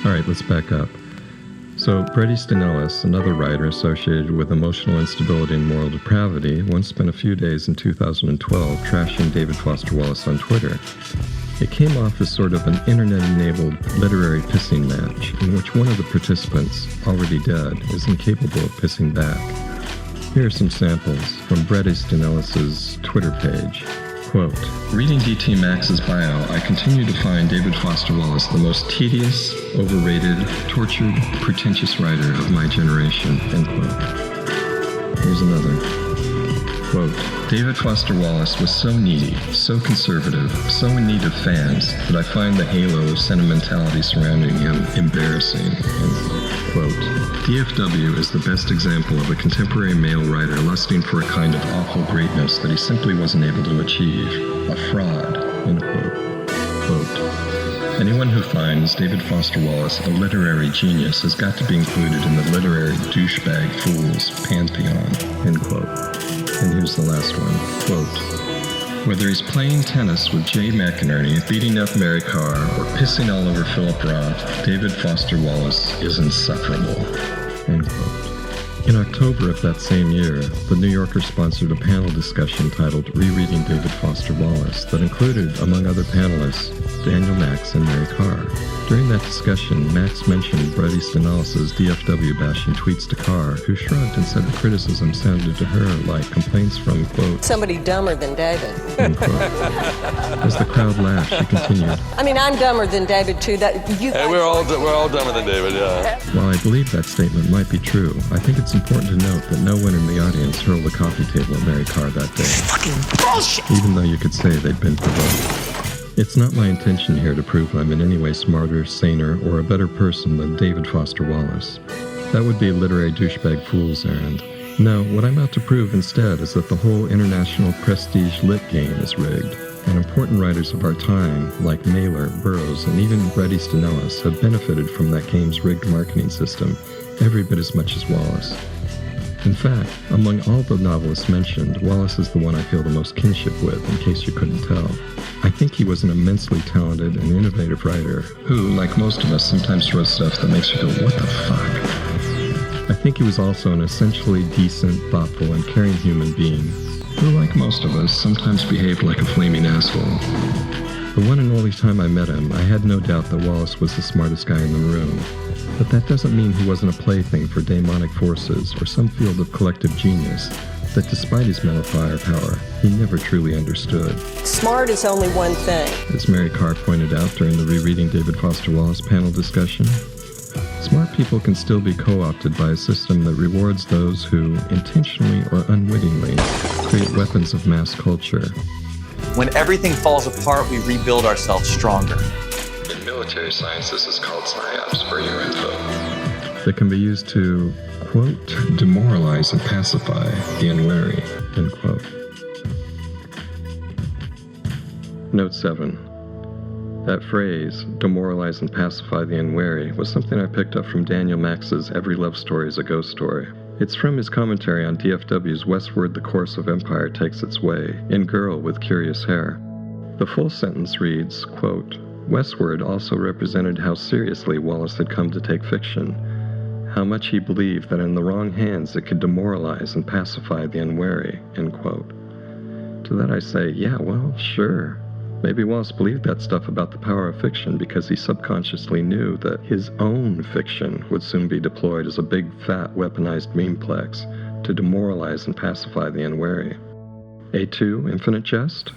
All right, let's back up. So, Bret Easton Ellis, another writer associated with emotional instability and moral depravity, once spent a few days in 2012 trashing David Foster Wallace on Twitter. It came off as sort of an internet-enabled literary pissing match in which one of the participants, already dead, is incapable of pissing back. Here are some samples from Bret Easton Ellis's Twitter page. Quote, reading D.T. Max's bio, I continue to find David Foster Wallace the most tedious, overrated, tortured, pretentious writer of my generation, end quote. Here's another. Quote, David Foster Wallace was so needy, so conservative, so in need of fans that I find the halo of sentimentality surrounding him embarrassing, end quote. DFW is the best example of a contemporary male writer lusting for a kind of awful greatness that he simply wasn't able to achieve. A fraud, end quote. Quote, anyone who finds David Foster Wallace a literary genius has got to be included in the literary douchebag fools pantheon, end quote. And here's the last one, quote, whether he's playing tennis with Jay McInerney, beating up Mary Karr, or pissing all over Philip Roth, David Foster Wallace is insufferable, end quote. In October of that same year, The New Yorker sponsored a panel discussion titled Rereading David Foster Wallace that included, among other panelists, Daniel Max and Mary Karr. During that discussion, Max mentioned Bret Easton Ellis's DFW bashing tweets to Karr, who shrugged and said the criticism sounded to her like complaints from, quote, somebody dumber than David. End quote. As the crowd laughed, she continued, I mean, I'm dumber than David, too. We're all dumber than David, yeah. While I believe that statement might be true, I think it's important to note that no one in the audience hurled the coffee table at Mary Karr that day. Fucking bullshit! Even though you could say they'd been provoked. It's not my intention here to prove I'm in any way smarter, saner, or a better person than David Foster Wallace. That would be a literary douchebag fool's errand. No, what I'm out to prove instead is that the whole international prestige lit game is rigged, and important writers of our time, like Mailer, Burroughs, and even Bret Easton Ellis, have benefited from that game's rigged marketing system every bit as much as Wallace. In fact, among all the novelists mentioned, Wallace is the one I feel the most kinship with, in case you couldn't tell. I think he was an immensely talented and innovative writer who, like most of us, sometimes wrote stuff that makes you go, what the fuck? I think he was also an essentially decent, thoughtful, and caring human being who, like most of us, sometimes behaved like a flaming asshole. The one and only time I met him, I had no doubt that Wallace was the smartest guy in the room. But that doesn't mean he wasn't a plaything for daemonic forces or some field of collective genius that despite his mental firepower, he never truly understood. Smart is only one thing. As Mary Karr pointed out during the Rereading David Foster Wallace panel discussion, smart people can still be co-opted by a system that rewards those who, intentionally or unwittingly, create weapons of mass culture. When everything falls apart, we rebuild ourselves stronger. In military science, this is called PSYOPs, for your info. That can be used to, quote, demoralize and pacify the unwary, end quote. Note 7. That phrase, demoralize and pacify the unwary, was something I picked up from Daniel Max's Every Love Story is a Ghost Story. It's from his commentary on DFW's Westward the Course of Empire Takes Its Way, in Girl with Curious Hair. The full sentence reads, quote, Westward also represented how seriously Wallace had come to take fiction, how much he believed that in the wrong hands it could demoralize and pacify the unwary, end quote. To that I say, yeah, well, sure. Maybe Wallace believed that stuff about the power of fiction because he subconsciously knew that his own fiction would soon be deployed as a big, fat, weaponized memeplex to demoralize and pacify the unwary. A2, Infinite Jest?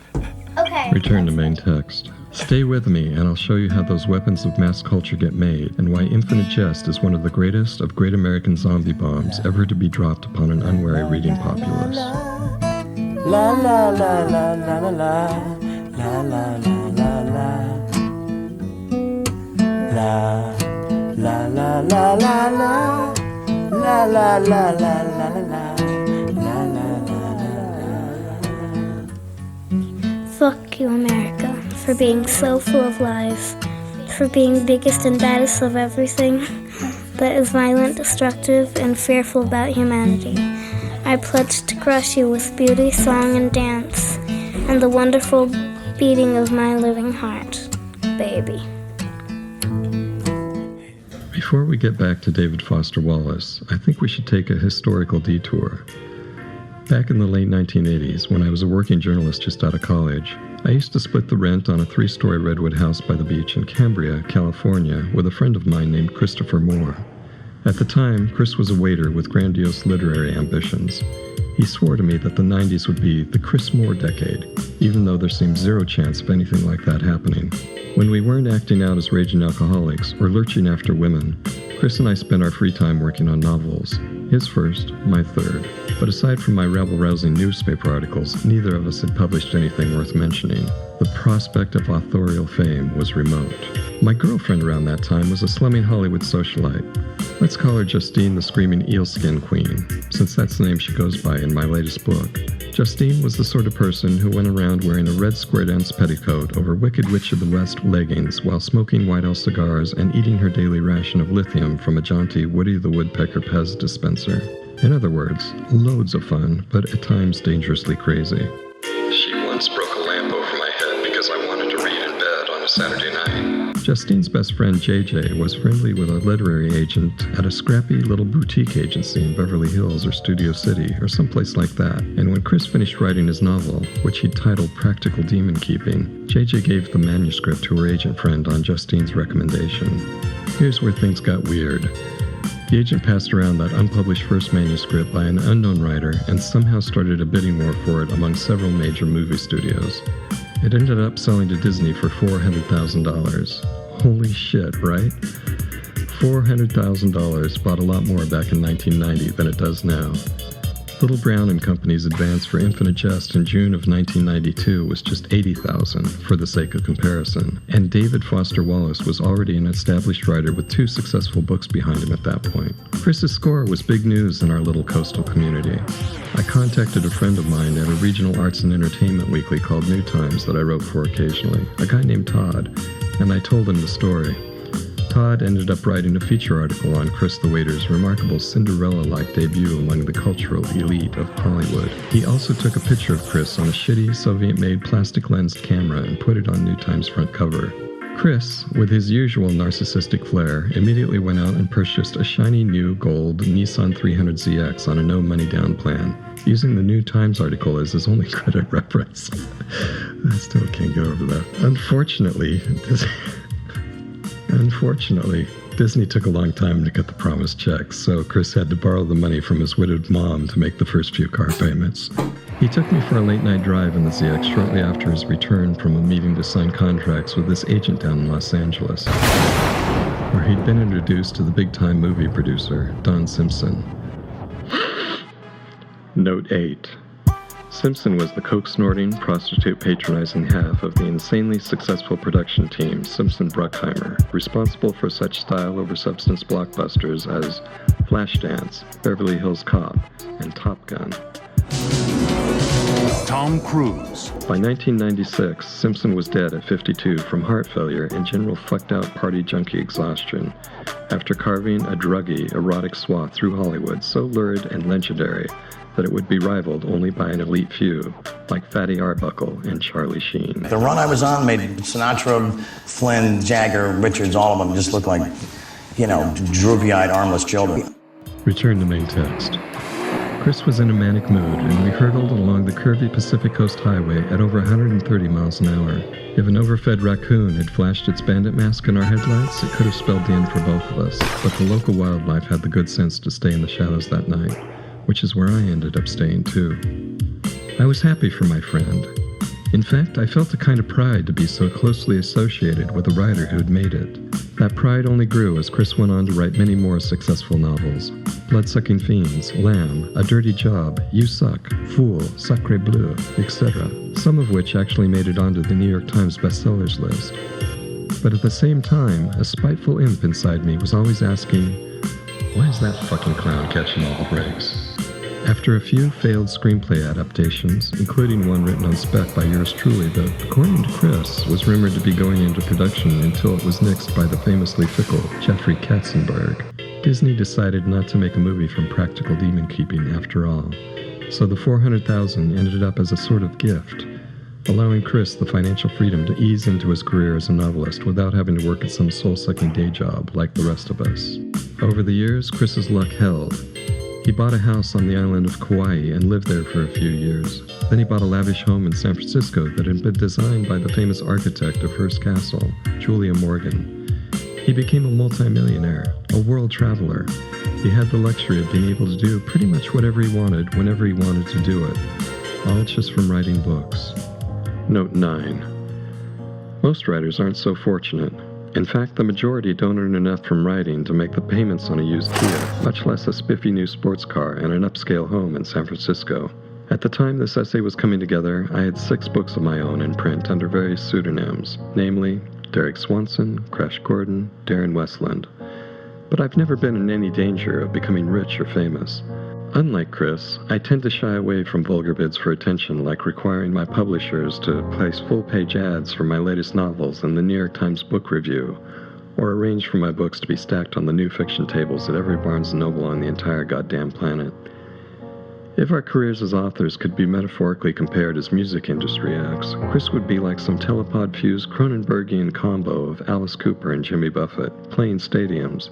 Okay. Return to main text. Stay with me, and I'll show you how those weapons of mass culture get made, and why Infinite Jest is one of the greatest of great American zombie bombs ever to be dropped upon an unwary reading populace. La la la la la la la. La la la la la. La la la la la la. La la la la la la la. La la la la la. Fuck you, America, for being so full of lies, for being biggest and baddest of everything that is violent, destructive, and fearful about humanity. I pledge to crush you with beauty, song, and dance, and the wonderful beating of my living heart, baby. Before we get back to David Foster Wallace, I think we should take a historical detour. Back in the late 1980s, when I was a working journalist just out of college, I used to split the rent on a 3-story redwood house by the beach in Cambria, California, with a friend of mine named Christopher Moore. At the time, Chris was a waiter with grandiose literary ambitions. He swore to me that the 90s would be the Chris Moore decade, even though there seemed zero chance of anything like that happening. When we weren't acting out as raging alcoholics or lurching after women, Chris and I spent our free time working on novels. His first, my third. But aside from my rabble-rousing newspaper articles, neither of us had published anything worth mentioning. The prospect of authorial fame was remote. My girlfriend around that time was a slumming Hollywood socialite. Let's call her Justine the Screaming Eelskin Queen, since that's the name she goes by in my latest book. Justine was the sort of person who went around wearing a red square-dance petticoat over Wicked Witch of the West leggings while smoking White House cigars and eating her daily ration of lithium from a jaunty Woody the Woodpecker Pez dispenser. In other words, loads of fun, but at times dangerously crazy. She once broke a lamp over my head because I wanted to read in bed on a Saturday night. Justine's best friend JJ was friendly with a literary agent at a scrappy little boutique agency in Beverly Hills or Studio City or someplace like that. And when Chris finished writing his novel, which he'd titled Practical Demon Keeping, JJ gave the manuscript to her agent friend on Justine's recommendation. Here's where things got weird. The agent passed around that unpublished first manuscript by an unknown writer and somehow started a bidding war for it among several major movie studios. It ended up selling to Disney for $400,000. Holy shit, right? $400,000 bought a lot more back in 1990 than it does now. Little Brown and Company's advance for Infinite Jest in June of 1992 was just $80,000 for the sake of comparison, and David Foster Wallace was already an established writer with 2 successful books behind him at that point. Chris's score was big news in our little coastal community. I contacted a friend of mine at a regional arts and entertainment weekly called New Times that I wrote for occasionally, a guy named Todd, and I told him the story. Todd ended up writing a feature article on Chris the Waiter's remarkable Cinderella-like debut among the cultural elite of Hollywood. He also took a picture of Chris on a shitty Soviet-made plastic-lensed camera and put it on New Times' front cover. Chris, with his usual narcissistic flair, immediately went out and purchased a shiny new gold Nissan 300ZX on a no-money-down plan, using the New Times article as his only credit reference. I still can't get over that. Unfortunately, Disney took a long time to get the promised checks, so Chris had to borrow the money from his widowed mom to make the first few car payments. He took me for a late-night drive in the ZX shortly after his return from a meeting to sign contracts with this agent down in Los Angeles, where he'd been introduced to the big-time movie producer, Don Simpson. Note 8. Simpson was the coke-snorting, prostitute-patronizing half of the insanely successful production team Simpson-Bruckheimer, responsible for such style-over-substance blockbusters as Flashdance, Beverly Hills Cop, and Top Gun. Tom Cruise. By 1996, Simpson was dead at 52 from heart failure and general fucked-out party junkie exhaustion after carving a druggy, erotic swath through Hollywood so lurid and legendary that it would be rivaled only by an elite few, like Fatty Arbuckle and Charlie Sheen. The run I was on made Sinatra, Flynn, Jagger, Richards, all of them just look like, droopy-eyed, armless children. Return to main text. Chris was in a manic mood, and we hurtled along the curvy Pacific Coast Highway at over 130 miles an hour. If an overfed raccoon had flashed its bandit mask in our headlights, it could have spelled the end for both of us, but the local wildlife had the good sense to stay in the shadows that night, which is where I ended up staying too. I was happy for my friend. In fact, I felt a kind of pride to be so closely associated with a writer who had made it. That pride only grew as Chris went on to write many more successful novels. Bloodsucking Fiends, Lamb, A Dirty Job, You Suck, Fool, Sacre Bleu, etc., some of which actually made it onto the New York Times bestsellers list. But at the same time, a spiteful imp inside me was always asking, why is that fucking clown catching all the breaks? After a few failed screenplay adaptations, including one written on spec by yours truly that, according to Chris, was rumored to be going into production until it was nixed by the famously fickle Jeffrey Katzenberg, Disney decided not to make a movie from Practical Demon Keeping after all. So the $400,000 ended up as a sort of gift, allowing Chris the financial freedom to ease into his career as a novelist without having to work at some soul-sucking day job like the rest of us. Over the years, Chris's luck held. He bought a house on the island of Kauai and lived there for a few years. Then he bought a lavish home in San Francisco that had been designed by the famous architect of Hearst Castle, Julia Morgan. He became a multimillionaire, a world traveler. He had the luxury of being able to do pretty much whatever he wanted, whenever he wanted to do it. All just from writing books. Note 9. Most writers aren't so fortunate. In fact, the majority don't earn enough from writing to make the payments on a used Kia, much less a spiffy new sports car and an upscale home in San Francisco. At the time this essay was coming together, I had 6 books of my own in print under various pseudonyms, namely Derek Swannson, Crash Gordon, Darren Westland. But I've never been in any danger of becoming rich or famous. Unlike Chris, I tend to shy away from vulgar bids for attention, like requiring my publishers to place full-page ads for my latest novels in the New York Times Book Review, or arrange for my books to be stacked on the new fiction tables at every Barnes & Noble on the entire goddamn planet. If our careers as authors could be metaphorically compared as music industry acts, Chris would be like some telepod-fused Cronenbergian combo of Alice Cooper and Jimmy Buffett, playing stadiums,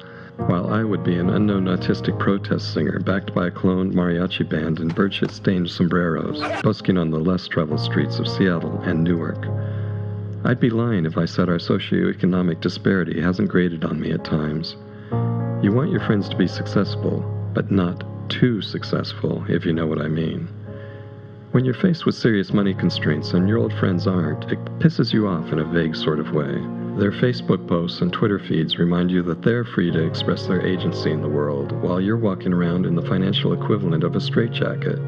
while I would be an unknown autistic protest singer backed by a cloned mariachi band in birdshit-stained sombreros, busking on the less traveled streets of Seattle and Newark. I'd be lying if I said our socioeconomic disparity hasn't grated on me at times. You want your friends to be successful, but not too successful, if you know what I mean. When you're faced with serious money constraints and your old friends aren't, it pisses you off in a vague sort of way. Their Facebook posts and Twitter feeds remind you that they're free to express their agency in the world, while you're walking around in the financial equivalent of a straitjacket,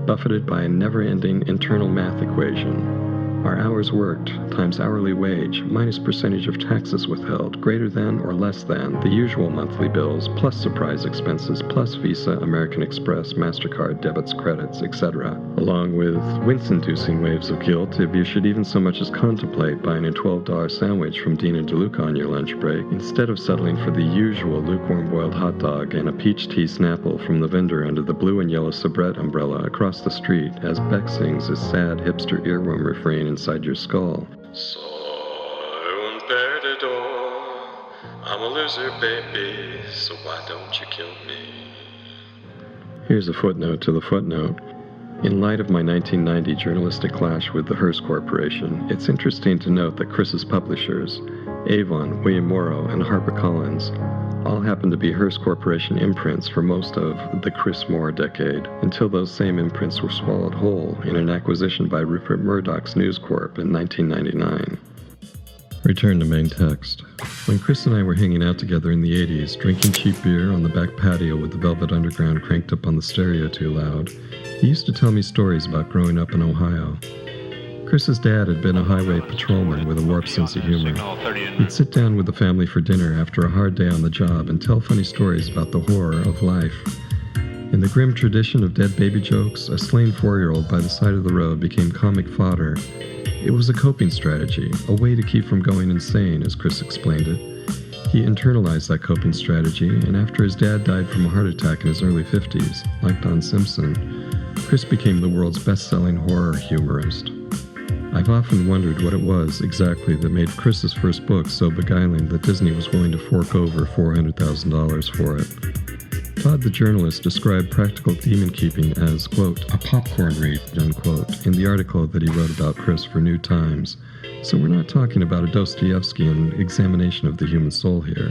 buffeted by a never-ending internal math equation. Our hours worked times hourly wage minus percentage of taxes withheld greater than or less than the usual monthly bills plus surprise expenses plus Visa, American Express, MasterCard, debits, credits, etc. Along with wince-inducing waves of guilt if you should even so much as contemplate buying a $12 sandwich from Dean and DeLuca on your lunch break instead of settling for the usual lukewarm boiled hot dog and a peach tea Snapple from the vendor under the blue and yellow soubrette umbrella across the street as Beck sings his sad hipster earworm refrain inside your skull. Soy un perdedor. I'm a loser, baby, so why don't you kill me? Here's a footnote to the footnote. In light of my 1990 journalistic clash with the Hearst Corporation, it's interesting to note that Chris's publishers, Avon, William Morrow, and HarperCollins, all happened to be Hearst Corporation imprints for most of the Chris Moore decade, until those same imprints were swallowed whole in an acquisition by Rupert Murdoch's News Corp in 1999. Return to main text. When Chris and I were hanging out together in the 80s, drinking cheap beer on the back patio with the Velvet Underground cranked up on the stereo too loud, he used to tell me stories about growing up in Ohio. Chris's dad had been a highway patrolman with a warped sense of humor. He'd sit down with the family for dinner after a hard day on the job and tell funny stories about the horror of life. In the grim tradition of dead baby jokes, a slain 4-year-old by the side of the road became comic fodder. It was a coping strategy, a way to keep from going insane, as Chris explained it. He internalized that coping strategy, and after his dad died from a heart attack in his early 50s, like Don Simpson, Chris became the world's best-selling horror humorist. I've often wondered what it was exactly that made Chris's first book so beguiling that Disney was willing to fork over $400,000 for it. Todd the journalist described practical demon keeping as, quote, a popcorn read, unquote, in the article that he wrote about Chris for New Times. So we're not talking about a Dostoevskian examination of the human soul here.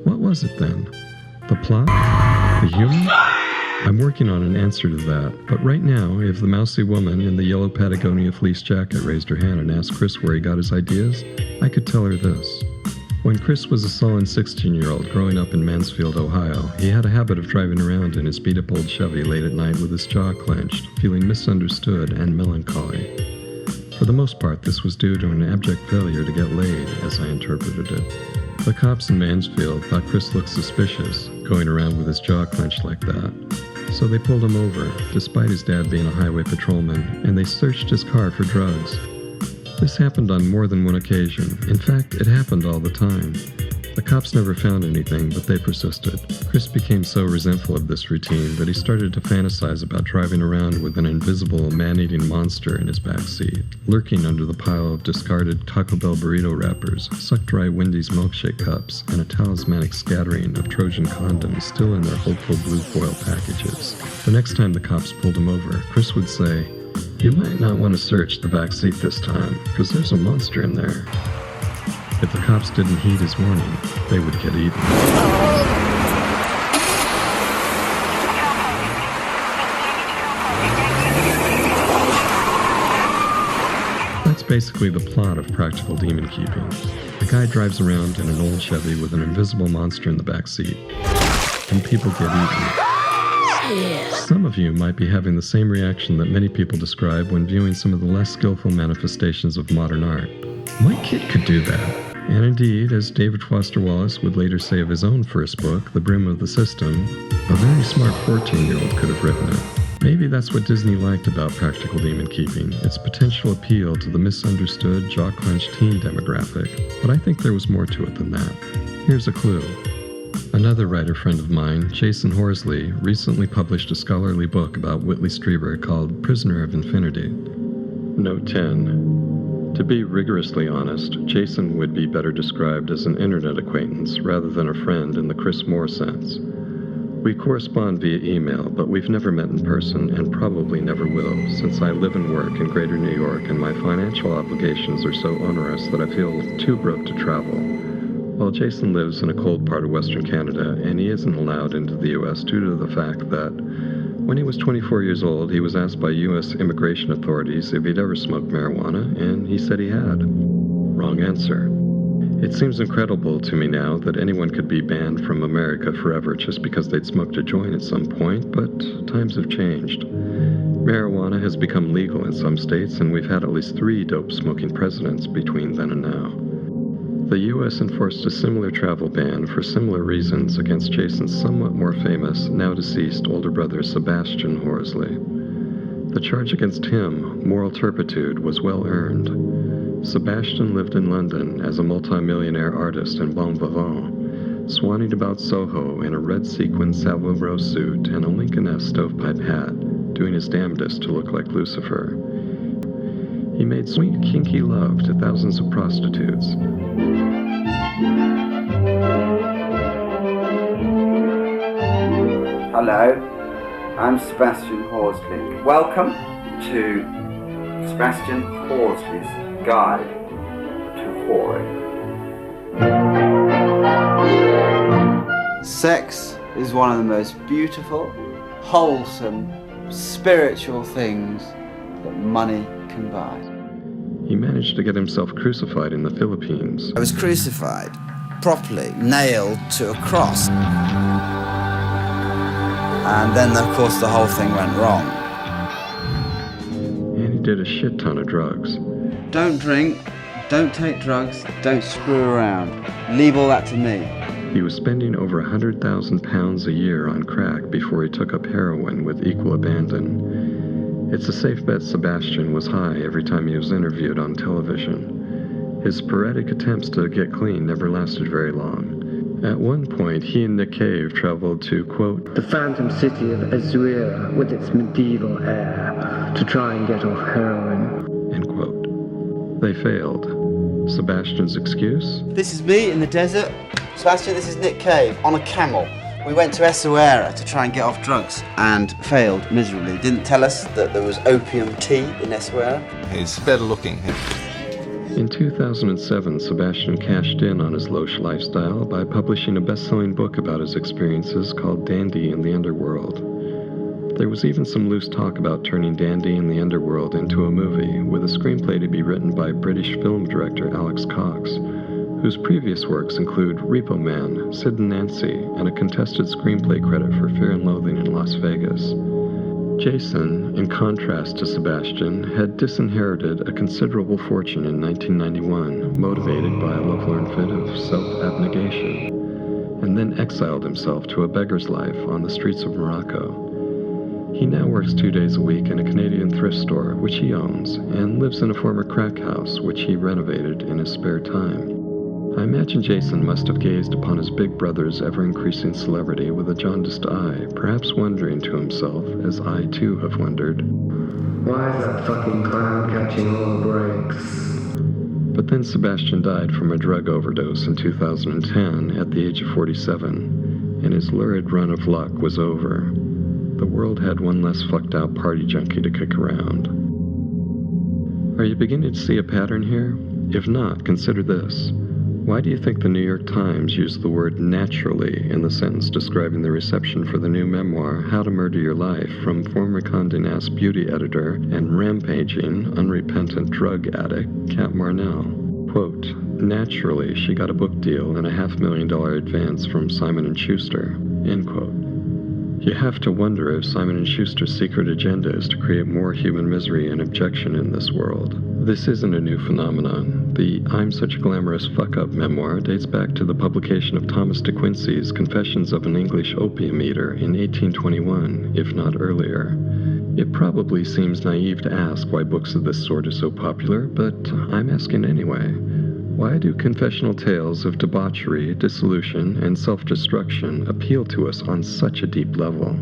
What was it then? The plot? The humor? I'm working on an answer to that, but right now, if the mousy woman in the yellow Patagonia fleece jacket raised her hand and asked Chris where he got his ideas, I could tell her this. When Chris was a sullen 16-year-old growing up in Mansfield, Ohio, he had a habit of driving around in his beat-up old Chevy late at night with his jaw clenched, feeling misunderstood and melancholy. For the most part, this was due to an abject failure to get laid, as I interpreted it. The cops in Mansfield thought Chris looked suspicious, going around with his jaw clenched like that. So they pulled him over, despite his dad being a highway patrolman, and they searched his car for drugs. This happened on more than one occasion. In fact, it happened all the time. The cops never found anything, but they persisted. Chris became so resentful of this routine that he started to fantasize about driving around with an invisible, man-eating monster in his back seat, lurking under the pile of discarded Taco Bell burrito wrappers, suck-dry Wendy's milkshake cups, and a talismanic scattering of Trojan condoms still in their hopeful blue foil packages. The next time the cops pulled him over, Chris would say, "You might not want to search the back seat this time, because there's a monster in there." If the cops didn't heed his warning, they would get eaten. That's basically the plot of Practical Demon Keeping. A guy drives around in an old Chevy with an invisible monster in the back seat, and people get eaten. Some of you might be having the same reaction that many people describe when viewing some of the less skillful manifestations of modern art. My kid could do that. And indeed, as David Foster Wallace would later say of his own first book, The Brim of the System, a very smart 14-year-old could have written it. Maybe that's what Disney liked about Practical Demon Keeping, its potential appeal to the misunderstood, jaw-clenched teen demographic. But I think there was more to it than that. Here's a clue. Another writer friend of mine, Jason Horsley, recently published a scholarly book about Whitley Strieber called Prisoner of Infinity. Note 10. To be rigorously honest, Jason would be better described as an internet acquaintance rather than a friend in the Chris Moore sense. We correspond via email, but we've never met in person and probably never will, since I live and work in Greater New York and my financial obligations are so onerous that I feel too broke to travel. While Jason lives in a cold part of Western Canada, and he isn't allowed into the U.S. due to the fact that when he was 24 years old, he was asked by U.S. immigration authorities if he'd ever smoked marijuana, and he said he had. Wrong answer. It seems incredible to me now that anyone could be banned from America forever just because they'd smoked a joint at some point, but times have changed. Marijuana has become legal in some states, and we've had at least 3 dope-smoking presidents between then and now. The U.S. enforced a similar travel ban for similar reasons against Jason's somewhat more famous, now-deceased older brother Sebastian Horsley. The charge against him, moral turpitude, was well earned. Sebastian lived in London as a multi-millionaire artist and bon vivant, swanning about Soho in a red sequin Savile Row suit and a Lincoln-esque stovepipe hat, doing his damnedest to look like Lucifer. He made sweet, kinky love to thousands of prostitutes. Hello, I'm Sebastian Horsley. Welcome to Sebastian Horsley's Guide to Whoring. Sex is one of the most beautiful, wholesome, spiritual things that money can buy. He managed to get himself crucified in the Philippines. I was crucified, properly, nailed to a cross. And then, of course, the whole thing went wrong. And he did a shit ton of drugs. Don't drink, don't take drugs, don't screw around. Leave all that to me. He was spending over 100,000 pounds a year on crack before he took up heroin with equal abandon. It's a safe bet Sebastian was high every time he was interviewed on television. His sporadic attempts to get clean never lasted very long. At one point, he and Nick Cave traveled to, quote, the phantom city of Azuera with its medieval air to try and get off heroin, end quote. They failed. Sebastian's excuse? This is me in the desert. Sebastian, this is Nick Cave on a camel. We went to Azuera to try and get off drugs and failed miserably. Didn't tell us that there was opium tea in Azuera. He's better looking. In 2007, Sebastian cashed in on his louche lifestyle by publishing a best-selling book about his experiences called Dandy in the Underworld. There was even some loose talk about turning Dandy in the Underworld into a movie, with a screenplay to be written by British film director Alex Cox, whose previous works include Repo Man, Sid and Nancy, and a contested screenplay credit for Fear and Loathing in Las Vegas. Jason, in contrast to Sebastian, had disinherited a considerable fortune in 1991, motivated by a lovelorn fit of self-abnegation, and then exiled himself to a beggar's life on the streets of Morocco. He now works 2 days a week in a Canadian thrift store, which he owns, and lives in a former crack house, which he renovated in his spare time. I imagine Jason must have gazed upon his big brother's ever-increasing celebrity with a jaundiced eye, perhaps wondering to himself, as I too have wondered, why is that fucking clown catching all the breaks? But then Sebastian died from a drug overdose in 2010 at the age of 47, and his lurid run of luck was over. The world had one less fucked-out party junkie to kick around. Are you beginning to see a pattern here? If not, consider this. Why do you think the New York Times used the word naturally in the sentence describing the reception for the new memoir, How to Murder Your Life, from former Condé Nast beauty editor and rampaging, unrepentant drug addict, Kat Marnell? Quote, naturally, she got a book deal and a $500,000 advance from Simon & Schuster, end quote. You have to wonder if Simon & Schuster's secret agenda is to create more human misery and abjection in this world. This isn't a new phenomenon. The I'm Such a Glamorous Fuck-Up memoir dates back to the publication of Thomas de Quincey's Confessions of an English Opium Eater in 1821, if not earlier. It probably seems naive to ask why books of this sort are so popular, but I'm asking anyway. Why do confessional tales of debauchery, dissolution, and self-destruction appeal to us on such a deep level?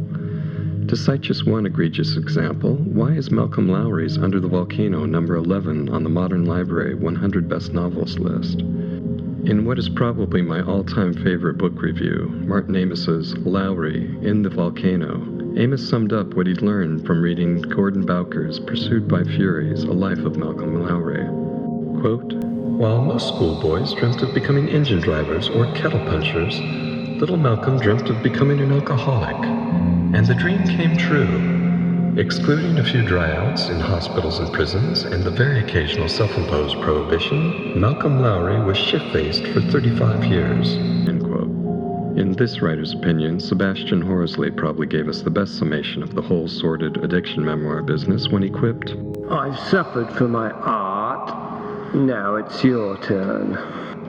To cite just one egregious example, why is Malcolm Lowry's Under the Volcano number 11 on the Modern Library 100 Best Novels list? In what is probably my all-time favorite book review, Martin Amos's Lowry, In the Volcano, Amos summed up what he'd learned from reading Gordon Bowker's Pursued by Furies, A Life of Malcolm Lowry. Quote, while most schoolboys dreamt of becoming engine drivers or kettle punchers, little Malcolm dreamt of becoming an alcoholic. And the dream came true. Excluding a few dryouts in hospitals and prisons and the very occasional self-imposed prohibition, Malcolm Lowry was shit-faced for 35 years, end quote. In this writer's opinion, Sebastian Horsley probably gave us the best summation of the whole sordid addiction memoir business when he quipped, I've suffered for my art. Now it's your turn.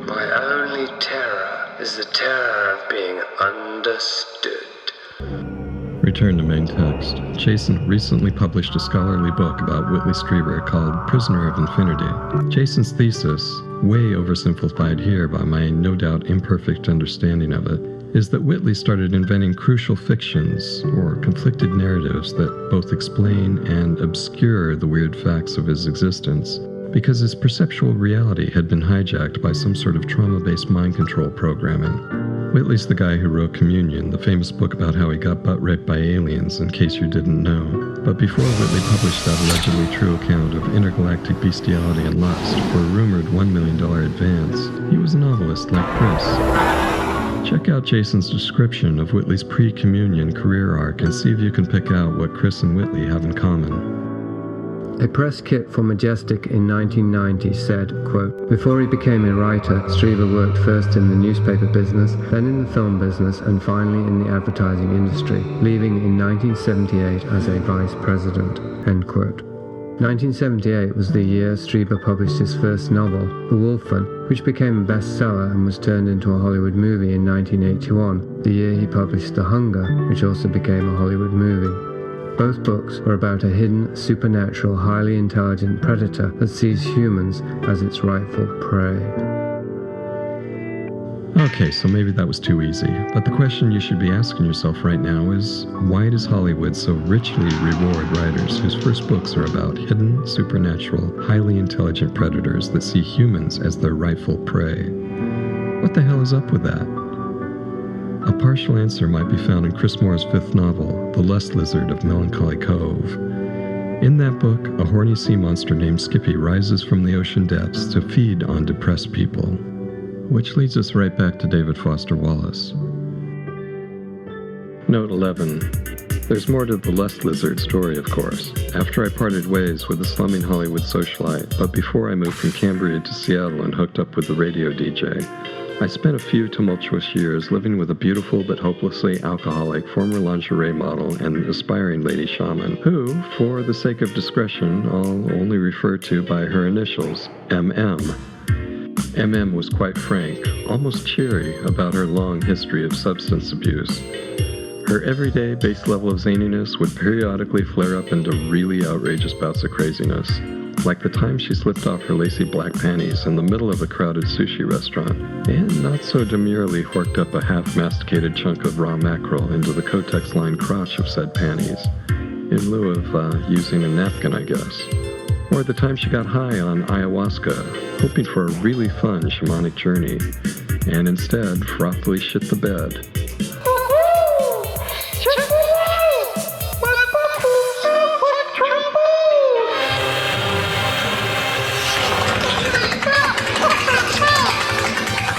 My only terror is the terror of being understood. Return to main text. Jason recently published a scholarly book about Whitley Strieber called Prisoner of Infinity. Jason's thesis, way oversimplified here by my no doubt imperfect understanding of it, is that Whitley started inventing crucial fictions, or conflicted narratives that both explain and obscure the weird facts of his existence, because his perceptual reality had been hijacked by some sort of trauma-based mind control programming. Whitley's the guy who wrote Communion, the famous book about how he got butt-raped by aliens, in case you didn't know. But before Whitley published that allegedly true account of intergalactic bestiality and lust for a rumored $1 million advance, he was a novelist like Chris. Check out Jason's description of Whitley's pre-Communion career arc and see if you can pick out what Chris and Whitley have in common. A press kit for Majestic in 1990 said, quote, before he became a writer, Strieber worked first in the newspaper business, then in the film business, and finally in the advertising industry, leaving in 1978 as a vice president, end quote. 1978 was the year Strieber published his first novel, The Wolfman, which became a bestseller and was turned into a Hollywood movie in 1981, the year he published The Hunger, which also became a Hollywood movie. Both books were about a hidden, supernatural, highly intelligent predator that sees humans as its rightful prey. Okay, so maybe that was too easy, but the question you should be asking yourself right now is, why does Hollywood so richly reward writers whose first books are about hidden, supernatural, highly intelligent predators that see humans as their rightful prey? What the hell is up with that? A partial answer might be found in Chris Moore's fifth novel, The Lust Lizard of Melancholy Cove. In that book, a horny sea monster named Skippy rises from the ocean depths to feed on depressed people. Which leads us right back to David Foster Wallace. Note 11. There's more to the Lust Lizard story, of course. After I parted ways with a slumming Hollywood socialite, but before I moved from Cambria to Seattle and hooked up with the radio DJ, I spent a few tumultuous years living with a beautiful but hopelessly alcoholic former lingerie model and aspiring lady shaman, who, for the sake of discretion, I'll only refer to by her initials, MM. MM was quite frank, almost cheery, about her long history of substance abuse. Her everyday base level of zaniness would periodically flare up into really outrageous bouts of craziness. like the time she slipped off her lacy black panties in the middle of a crowded sushi restaurant, and not so demurely horked up a half-masticated chunk of raw mackerel into the Kotex-lined crotch of said panties, in lieu of using a napkin, I guess. Or the time she got high on ayahuasca, hoping for a really fun shamanic journey, and instead frothily shit the bed.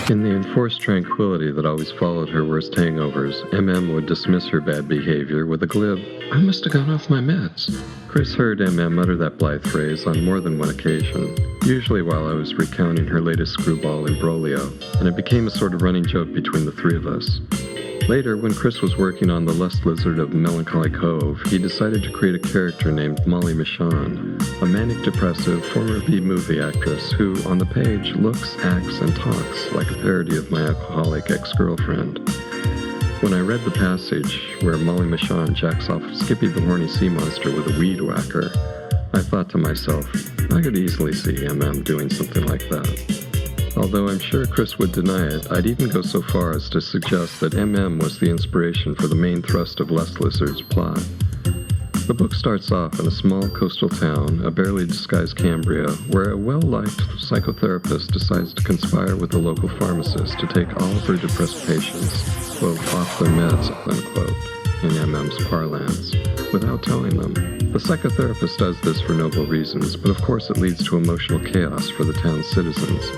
In the enforced tranquility that always followed her worst hangovers, MM would dismiss her bad behavior with a glib, "I must have gone off my meds." Chris heard MM utter that blithe phrase on more than one occasion, usually while I was recounting her latest screwball imbroglio, and it became a sort of running joke between the three of us. Later, when Chris was working on The Lust Lizard of Melancholy Cove, he decided to create a character named Molly Michon, a manic-depressive former B-movie actress who, on the page, looks, acts, and talks like a parody of my alcoholic ex-girlfriend. When I read the passage where Molly Michon jacks off Skippy the horny sea monster with a weed whacker, I thought to myself, I could easily see MM doing something like that. Although I'm sure Chris would deny it, I'd even go so far as to suggest that MM was the inspiration for the main thrust of Lust Lizard's plot. The book starts off in a small coastal town, a barely disguised Cambria, where a well-liked psychotherapist decides to conspire with a local pharmacist to take all of her depressed patients, quote, off their meds, unquote, in MM's parlance, without telling them. The psychotherapist does this for noble reasons, but of course it leads to emotional chaos for the town's citizens.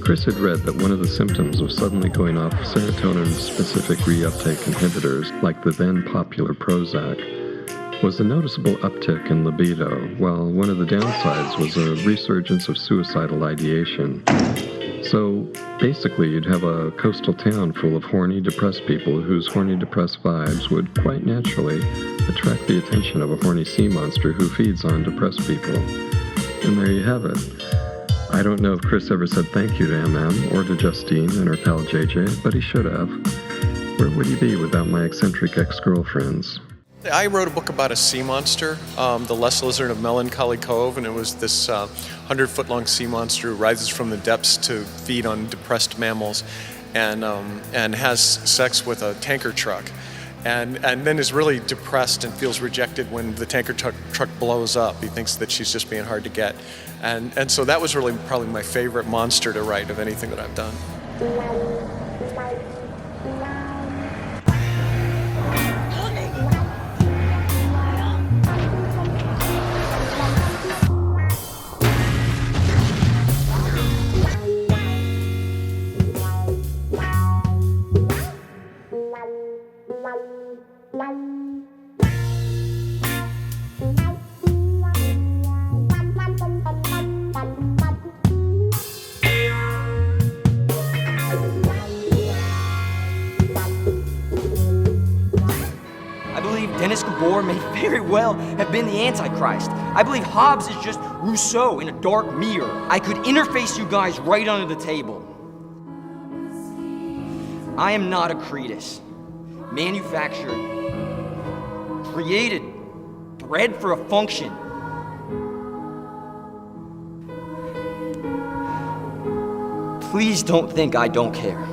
Chris had read that one of the symptoms of suddenly going off serotonin-specific reuptake inhibitors, like the then-popular Prozac, was a noticeable uptick in libido, while one of the downsides was a resurgence of suicidal ideation. So, basically, you'd have a coastal town full of horny, depressed people whose horny, depressed vibes would quite naturally attract the attention of a horny sea monster who feeds on depressed people. And there you have it. I don't know if Chris ever said thank you to MM or to Justine and her pal JJ, but he should have. Where would he be without my eccentric ex-girlfriends? I wrote a book about a sea monster, the Lust Lizard of Melancholy Cove, and it was this 100-foot-long sea monster who rises from the depths to feed on depressed mammals and has sex with a tanker truck. And then is really depressed and feels rejected when the tanker truck blows up. He thinks that she's just being hard to get. And so that was really probably my favorite monster to write of anything that I've done. May very well have been the Antichrist. I believe Hobbes is just Rousseau in a dark mirror. I could interface you guys right under the table. I am not a Cretus. Manufactured, created, bred for a function. Please don't think I don't care.